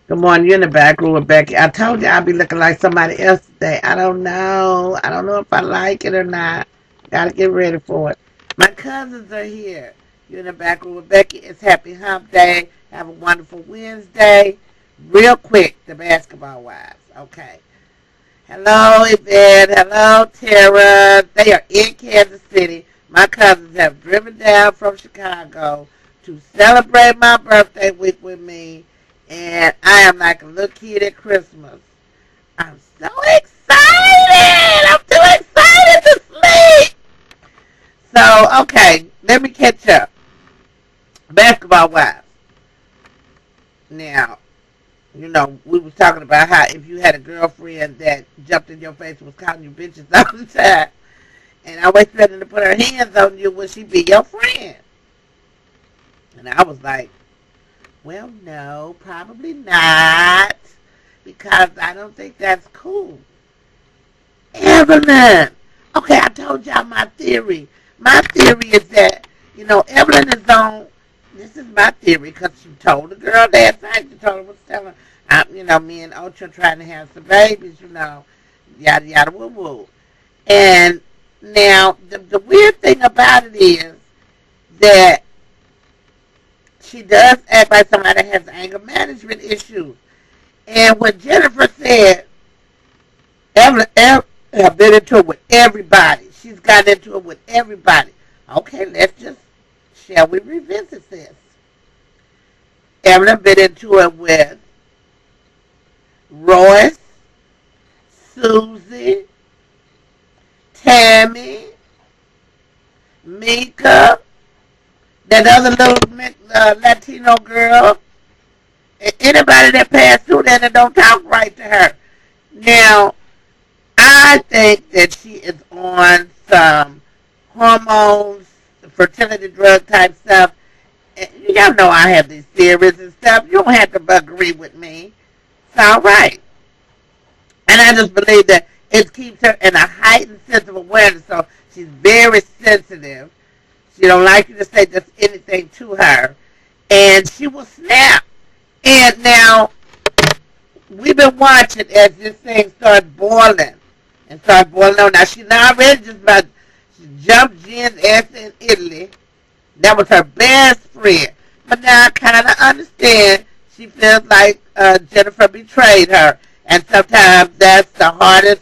Good morning. You're in the back room with Becky. I told you I'd be looking like somebody else today. I don't know. I don't know if I like it or not. Gotta get ready for it. My cousins are here. You're in the back room with Becky. It's Happy Hump Day. Have a wonderful Wednesday. Real quick, the basketball wives. Okay. Hello, Yvette. Hello, Tara. They are in Kansas City. My cousins have driven down from Chicago to celebrate my birthday week with me, and I am like a little kid at Christmas. I'm so excited! I'm too excited to sleep! So, okay, let me catch up. Basketball wives. Now, we was talking about how if you had a girlfriend that jumped in your face and was calling you bitches all the time, and always threatening to put her hands on you, would she be your friend? And I was like, well, no, probably not, because I don't think that's cool. Evelyn! Okay, I told y'all my theory. My theory is that, Evelyn is on, this is my theory, because she told the girl last night, she told her what's telling her, me and Ocha trying to have some babies, yada, yada, woo, woo. And now, the weird thing about it is that she does act like somebody that has anger management issues. And when Jennifer said, Evelyn have been into it with everybody. She's gotten into it with everybody. Okay, shall we revisit this? Evelyn been into it with Royce, Suzy, Tammi, Mika, that other little Latino girl, and anybody that passed through there that don't talk right to her. Now, I think that she is on some hormones, fertility drug type stuff. And y'all know I have these theories and stuff. You don't have to agree with me. It's all right. And I just believe that it keeps her in a heightened sense of awareness. So she's very sensitive. She don't like you to say just anything to her. And she will snap. And now, we've been watching as this thing started boiling. And started boiling on. Now, she not already just about, she jumped Jen's ass in Italy. That was her best friend. But now I kind of understand. She feels like Jennifer betrayed her. And sometimes that's the hardest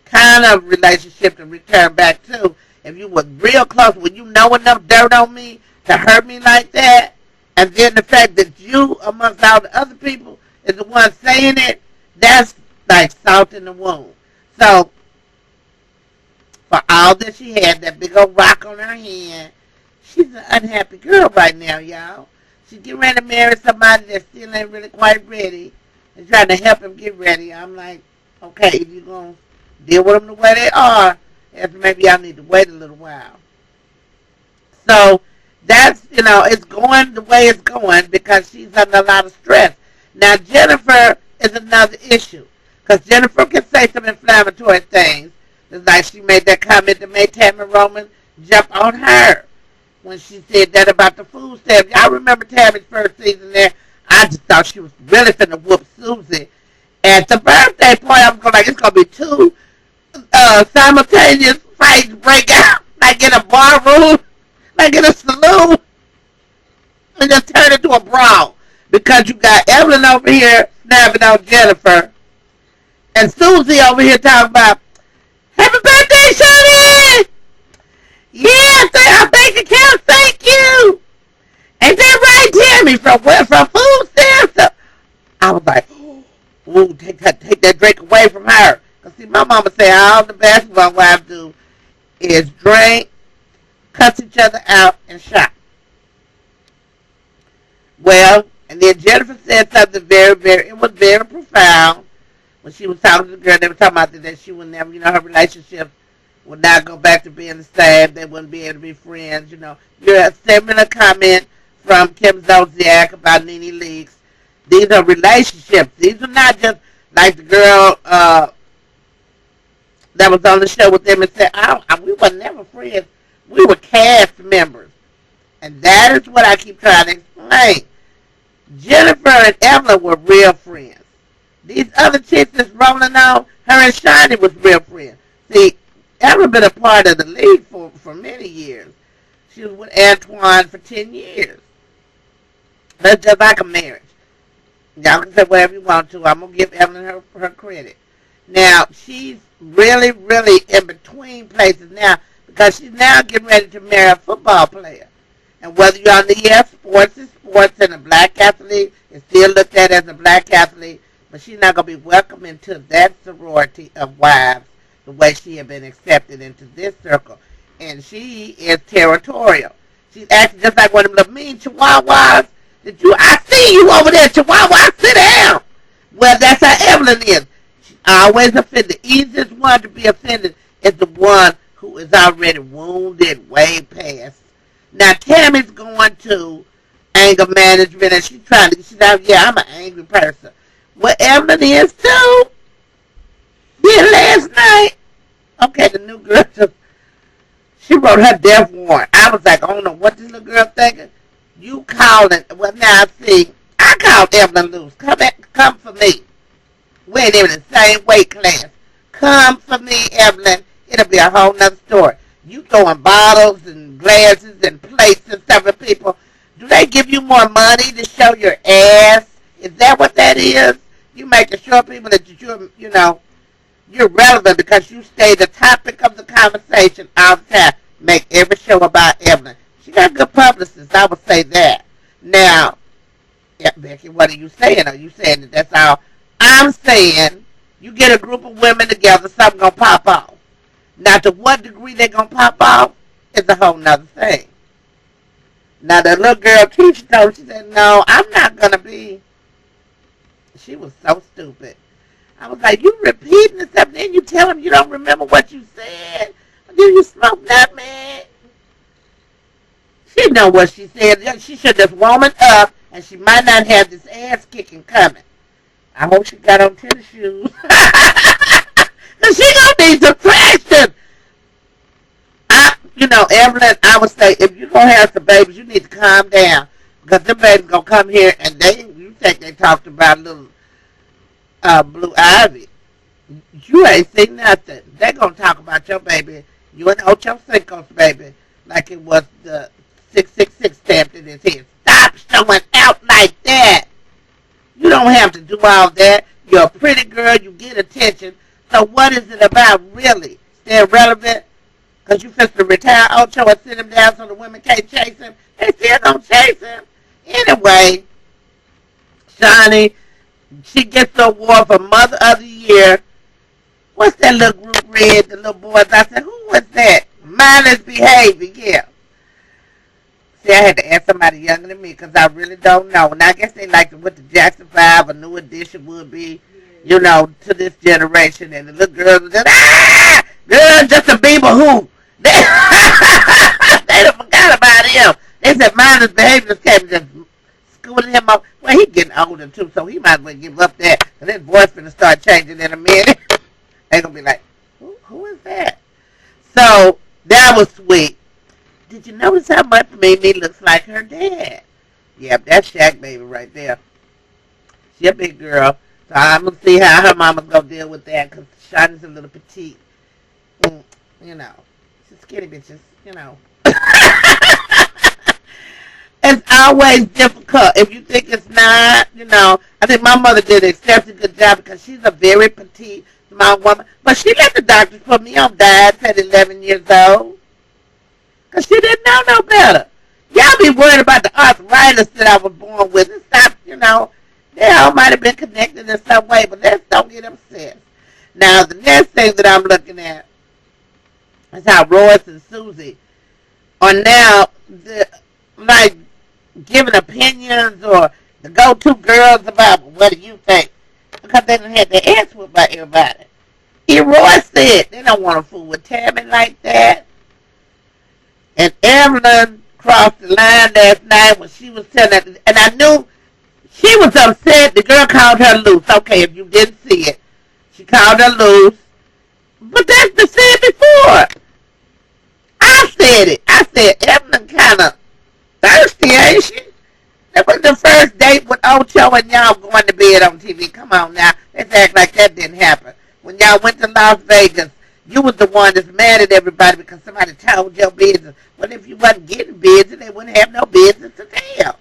kind of relationship to return back to. If you were real close, when you know enough dirt on me to hurt me like that, and then the fact that you, amongst all the other people, is the one saying it, that's like salt in the wound. So, for all that she had, that big old rock on her hand, she's an unhappy girl right now, y'all. She's getting ready to marry somebody that still ain't really quite ready and trying to help him get ready. I'm like, okay, if you're going to deal with them the way they are, maybe y'all need to wait a little while. So, that's, it's going the way it's going because she's under a lot of stress. Now, Jennifer is another issue because Jennifer can say some inflammatory things. It's like she made that comment that made Tammi Roman jump on her when she said that about the food stamps. Y'all remember Tammy's first season there? I just thought she was really finna whoop Suzy. At the birthday party, I was going like, it's going to be two simultaneous fights break out, like in a bar room, like in a saloon, and just turn into a brawl. Because you got Evelyn over here snapping on Jennifer, and Suzy over here talking about, happy birthday, Shawty! Yeah, our bank account, thank you! Ain't that right, Tammy? From where? From food stamps? I was like, ooh, take that drink away from her. Because, see, my mama say all the basketball wives do is drink, cuss each other out, and shop. Well, and then Jennifer said something it was very profound when she was talking to the girl. They were talking about that she would never, her relationship would not go back to being the same. They wouldn't be able to be friends, You're a similar comment from Kim Zolciak about Nene Leakes. These are relationships. These are not just like the girl that was on the show with them and said, we were never friends. We were cast members. And that is what I keep trying to explain. Jennifer and Evelyn were real friends. These other chicks that's rolling on, her and Shiny was real friends. See, Evelyn been a part of the league for many years. She was with Antoine for 10 years. That's just like a marriage. Y'all can say whatever you want to. I'm going to give Evelyn her credit. Now, she's really, really in between places now because she's now getting ready to marry a football player. And whether you're on the EF sports is sports and a black athlete is still looked at as a black athlete, but she's not going to be welcomed into that sorority of wives the way she had been accepted into this circle. And she is territorial. She's acting just like one of them mean chihuahuas. I see you over there, chihuahua, sit down. Well, that's how Evelyn is. She's always offended. The easiest one to be offended is the one who is already wounded way past. Now, Tammy's going to anger management, and she's out, yeah, I'm an angry person. Well, Evelyn is too. Did last night. Okay, the new girl she wrote her death warrant. I was like, I don't know what this little girl thinking. You calling, well, now see, I called Evelyn loose. Come for me. We ain't even in the same weight class. Come for me, Evelyn. It'll be a whole nother story. You throwing bottles and glasses and plates and stuff at people. Do they give you more money to show your ass? Is that what that is? You making sure people that you're relevant because you stay the topic of the conversation all the time. Make every show about Evelyn. She got good publicists, I would say that. Now, yeah, Becky, what are you saying? Are you saying that that's all? I'm saying you get a group of women together, something going to pop off. Now, to what degree they're going to pop off is a whole nother thing. Now, the little girl, Keisha told, she said, no, I'm not going to be. She was so stupid. I was like, you repeating this stuff, then you tell them you don't remember what you said. Do you smoke that, man? She know what she said. She should just woman up, and she might not have this ass kicking coming. I hope she got on tennis shoes. Because she going to need some traction. Evelyn, I would say, if you're going to have some babies, you need to calm down. Because them babies going to come here, and you think they talked about little Blue Ivy. You ain't seen nothing. They're going to talk about your baby. You and Ocho Cinco's baby. Like it was the 666 stamped in his head. Stop showing out like that. You don't have to do all that. You're a pretty girl. You get attention. So what is it about, really? Stay relevant? Because you supposed to retire Ocho and sit him down so the women can't chase him. They still don't chase him. Anyway, Shani, she gets the award for Mother of the Year. What's that little group read, the little boys? I said, who was that? Mindless Behavior, yeah. See, I had to ask somebody younger than me because I really don't know. And I guess they like what the Jackson 5 or New Edition would be, to this generation. And the little girls were just, girl, Justin Bieber who? They done forgot about him. They said Mindless Behavior just came and just scooted him up. Well, he's getting older, too, so he might as well give up that. Because his voice finna start changing in a minute. They're going to be like, who is that? So, that was sweet. Did you notice how much Mimi looks like her dad? Yep, that's Shaq baby right there. She a big girl. So I'm going to see how her mama's going to deal with that because Shawnee's a little petite. She's skinny bitches, It's always difficult. If you think it's not, I think my mother did an exceptionally good job because she's a very petite, small woman. But she let the doctors put me on diets at 11 years old. Because she didn't know no better. Y'all be worried about the arthritis that I was born with. And stop, they all might have been connected in some way, but let's don't get obsessed. Now, the next thing that I'm looking at is how Royce and Suzy are now, giving opinions or the go-to girls about what do you think. Because they done had their ass whipped by everybody. Royce said they don't want to fool with Tammi like that. And Evelyn crossed the line last night when she was telling that, and I knew she was upset. The girl called her loose. Okay, if you didn't see it, she called her loose. But that's been said before. I said it. I said Evelyn kind of thirsty, ain't she? That was the first date with Ocho and y'all going to bed on TV. Come on now. Let's act like that didn't happen. When y'all went to Las Vegas, you was the one that's mad at everybody because somebody told your business. Well, if you wasn't getting business, they wouldn't have no business to tell.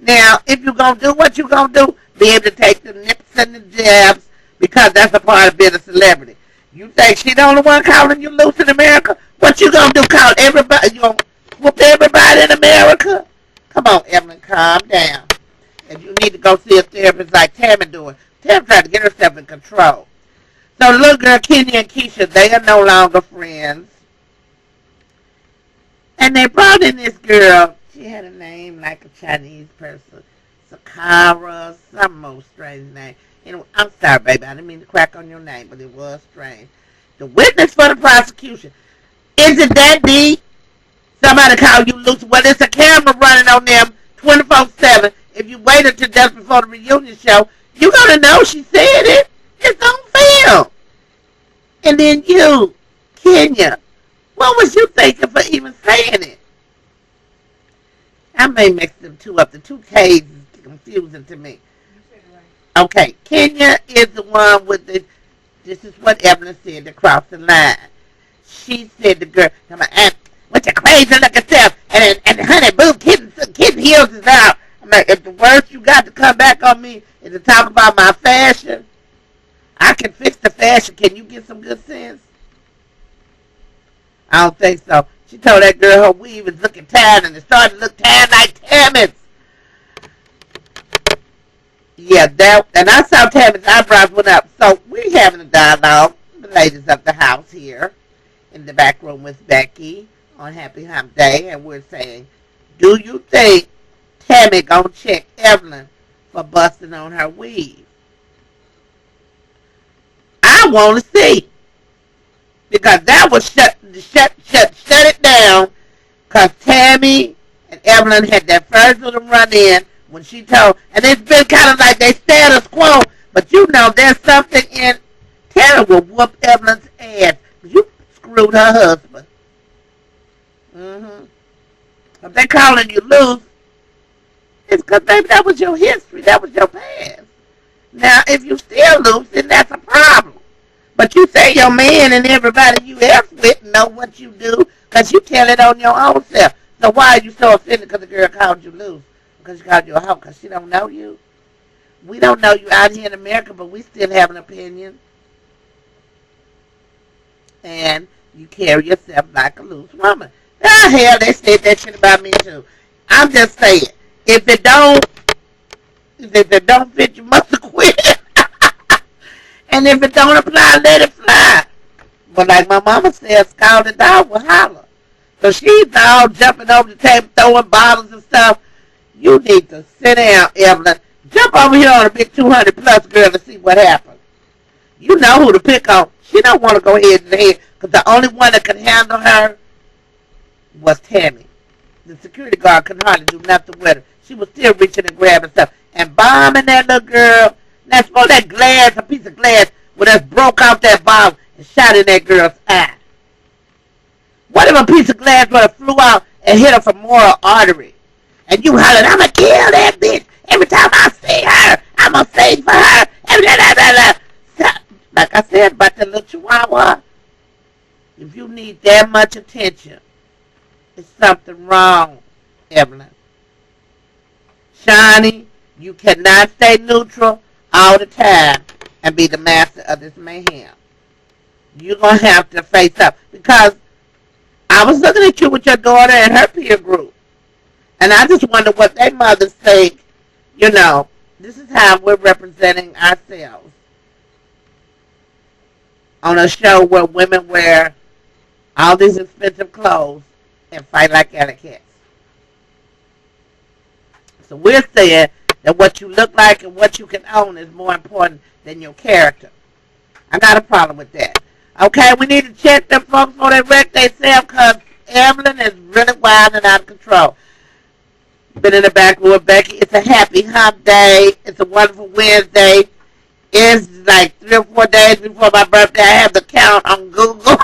Now, if you're going to do what you're going to do, be able to take the nips and the jabs because that's a part of being a celebrity. You think she the only one calling you loose in America? What you going to do, call everybody? You going to whoop everybody in America? Come on, Evelyn, calm down. And you need to go see a therapist like Tammi doing. Tammi trying to get herself in control. So the little girl, Kenya and Keisha, they are no longer friends. And they brought in this girl. She had a name like a Chinese person. Sakara, some most strange name. Anyway, I'm sorry, baby. I didn't mean to crack on your name, but it was strange. The witness for the prosecution. Is it that deep? Somebody call you loose. Well, there's a camera running on them 24/7. If you wait until just before the reunion show, you're going to know she said it. It's on film. And then you, Kenya, what was you thinking for even saying it? I may mix them two up. The two K's is confusing to me. Okay, Kenya is the one with the, this is what Evelyn said to cross the line. She said the girl, with your crazy looking self, and honey, boo, kitten heels is out. I'm like, if the worst you got to come back on me is to talk about my fashion, I can fix the fashion. Can you get some good sense? I don't think so. She told that girl her weave is looking tired, and it started to look tired like Tammy's. Yeah, that, and I saw Tammy's eyebrows went up. So we're having a dialogue, the ladies of the house here, in the back room with Becky on Happy Hump Day, and we're saying, do you think Tammi gonna check Evelyn for busting on her weave? I want to see, because that was shut it down, because Tammi and Evelyn had that first little run in when she told, and it's been kind of like they status quo, but you know there's something in, Tammi will whoop Evelyn's ass. You screwed her husband. If they calling you loose, it's because, baby, that was your history. That was your past. Now, if you still loose, then that's a problem. But you say your man and everybody you else with know what you do because you tell it on your own self. So why are you so offended because the girl called you loose? Because she called you a hoe? Because she don't know you? We don't know you out here in America, but we still have an opinion. And you carry yourself like a loose woman. Ah, hell, they said that shit about me too. I'm just saying, if it don't fit, you must have quit. And if it don't apply, let it fly. But like my mama said, scalded dog will holler. So she's all jumping over the table, throwing bottles and stuff. You need to sit down, Evelyn. Jump over here on a big 200-plus girl to see what happens. You know who to pick on. She don't want to go head to head because the only one that could handle her was Tammi. The security guard couldn't hardly do nothing with her. She was still reaching and grabbing stuff and bombing that little girl. Now suppose that glass, a piece of glass, would have broke out that bottle and shot in that girl's eye. What if a piece of glass would have flew out and hit her femoral artery? And you hollered, I'm going to kill that bitch. Every time I see her, I'm going to sing for her. Like I said about the little chihuahua, if you need that much attention, it's something wrong, Evelyn. Shani, you cannot stay neutral all the time and be the master of this mayhem. You're going to have to face up. Because I was looking at you with your daughter and her peer group. And I just wonder what their mothers think. You know, this is how we're representing ourselves on a show where women wear all these expensive clothes and fight like alley cats. So we're saying that what you look like and what you can own is more important than your character. I got a problem with that. Okay, we need to check them folks before they wreck themselves because Evelyn is really wild and out of control. Been in the back room with Becky. It's a happy hump day. It's a wonderful Wednesday. It's like 3 or 4 days before my birthday. I have the count on Google.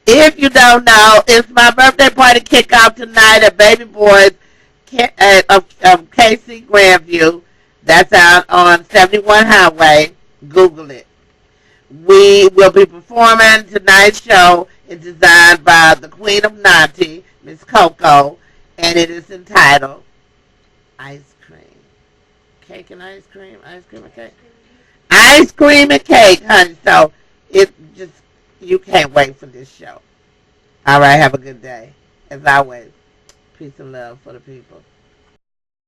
If you don't know, it's my birthday party kickoff tonight at Baby Boy's of KC Grandview. That's out on 71 Highway. Google it. We will be performing tonight's show. It's designed by the Queen of Naughty, Miss Coco, and it is entitled Ice Cream. Cake and ice cream? Ice cream and cake? Ice cream and cake, honey. So it just, you can't wait for this show. All right, have a good day. As always, peace and love for the people.